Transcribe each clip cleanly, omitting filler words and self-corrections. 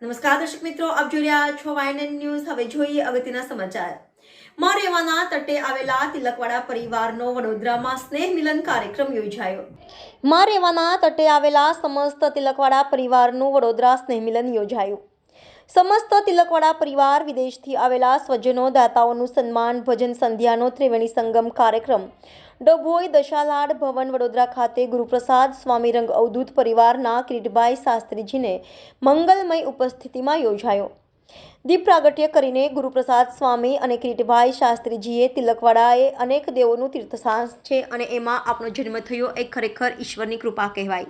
નમસ્કાર દર્શક મિત્રો, આપ જોઈ રહ્યા છો વાયએનએન ન્યૂઝ। હવે જોઈએ અગત્યના સમાચાર। મારેવાના તટે આવેલા તિલકવાડા પરિવારનો વડોદરામાં સ્નેહ મિલન કાર્યક્રમ યોજાયો। મારેવાના તટે આવેલા સમસ્ત તિલકવાડા પરિવારનું વડોદરા સ્નેહ મિલન યોજાયું। સમસ્ત તિલકવાડા પરિવાર, વિદેશથી આવેલા સ્વજનો, દાતાઓનું સન્માન, ભજન સંધ્યાનો ત્રિવેણી સંગમ કાર્યક્રમ ડભોઈ દશાલાડ ભવન વડોદરા ખાતે ગુરુપ્રસાદ સ્વામી રંગ અવધૂત પરિવારના કિરીટભાઈ શાસ્ત્રીજીને મંગલમય ઉપસ્થિતિમાં યોજાયો। દીપ પ્રાગટ્ય કરીને ગુરુપ્રસાદ સ્વામી અને કિરીટભાઈ શાસ્ત્રીજીએ તિલકવાડાએ અનેક દેવોનું તીર્થસ્થાન છે અને એમાં આપણો જન્મ થયો એ ખરેખર ઈશ્વરની કૃપા કહેવાય।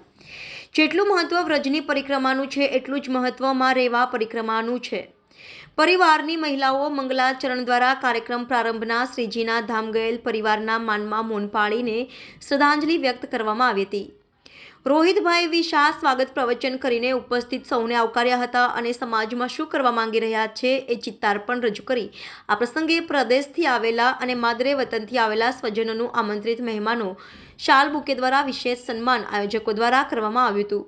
જેટલું મહત્વ વ્રજની પરિક્રમાનું છે એટલું જ મહત્વ માં રેવા પરિક્રમાનું છે। પરિવારની મહિલાઓ મંગલાચરણ દ્વારા કાર્યક્રમ પ્રારંભના શ્રીજીના ધામ ગયેલ પરિવારના માનમાં મૌન પાળીને શ્રદ્ધાંજલિ વ્યક્ત કરવામાં આવી હતી। રોહિતભાઈ વી શાહ સ્વાગત પ્રવચન કરીને ઉપસ્થિત સૌને આવકાર્યા હતા અને સમાજમાં શું કરવા માંગી રહ્યા છે એ ચિત્તાર પણ રજૂ કરી આ પ્રસંગે પ્રદેશથી આવેલા અને માદરે વતનથી આવેલા સ્વજનોનું આમંત્રિત મહેમાનો શાલ બુકે દ્વારા વિશેષ સન્માન આયોજકો દ્વારા કરવામાં આવ્યું હતું।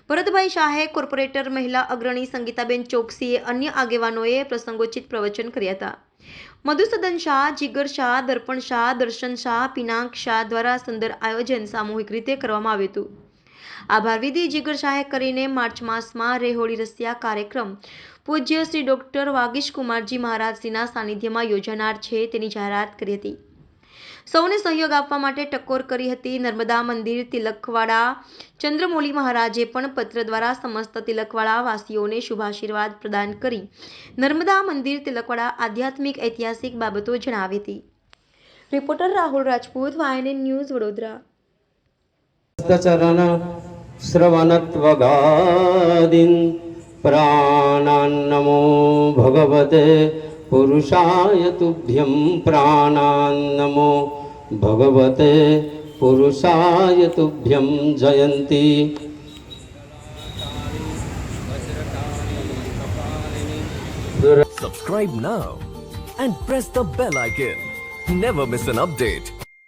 ભરતભાઈ શાહે, કોર્પોરેટર મહિલા અગ્રણી સંગીતાબેન ચોકસીએ, અન્ય આગેવાનોએ પ્રસંગોચિત પ્રવચન કર્યા હતા। મધુસૂદન શાહ, જીગર શાહ, દર્પણ શાહ, દર્શન શાહ, પિનાક શાહ દ્વારા સુંદર આયોજન સામૂહિક રીતે કરવામાં આવ્યું હતું। આભાર વિધિ જીગર શાહે કરીને માર્ચ માસમાં રેહોળી રસિયા કાર્યક્રમ પૂજ્ય શ્રી ડોક્ટર વાગીશ કુમારજી મહારાજશ્રીના સાનિધ્યમાં યોજાનાર છે તેની જાહેરાત કરી હતી। સૌને સહયોગ આપવા માટે ટકોર કરી હતી। નર્મદા મંદિર તિલકવાડા ચંદ્રમૌલી મહારાજે પણ પત્ર દ્વારા સમસ્ત તિલકવાડા વાસીઓને શુભાશીર્વાદ પ્રદાન કરી નર્મદા મંદિર તિલકવાડા આધ્યાત્મિક ઐતિહાસિક બાબતો જણાવી હતી। Reporter Rahul Rajput, YNN news, Vadodara. ચરણ શ્રવણત્વગાદિન પ્રાણાન્નમો ભગવતે પુરુષાય તુભ્યં પ્રાણાન્નમો ભગવતે પુરુષાય તુભ્યં જયંતી। Subscribe now and press the bell icon. Never miss an update.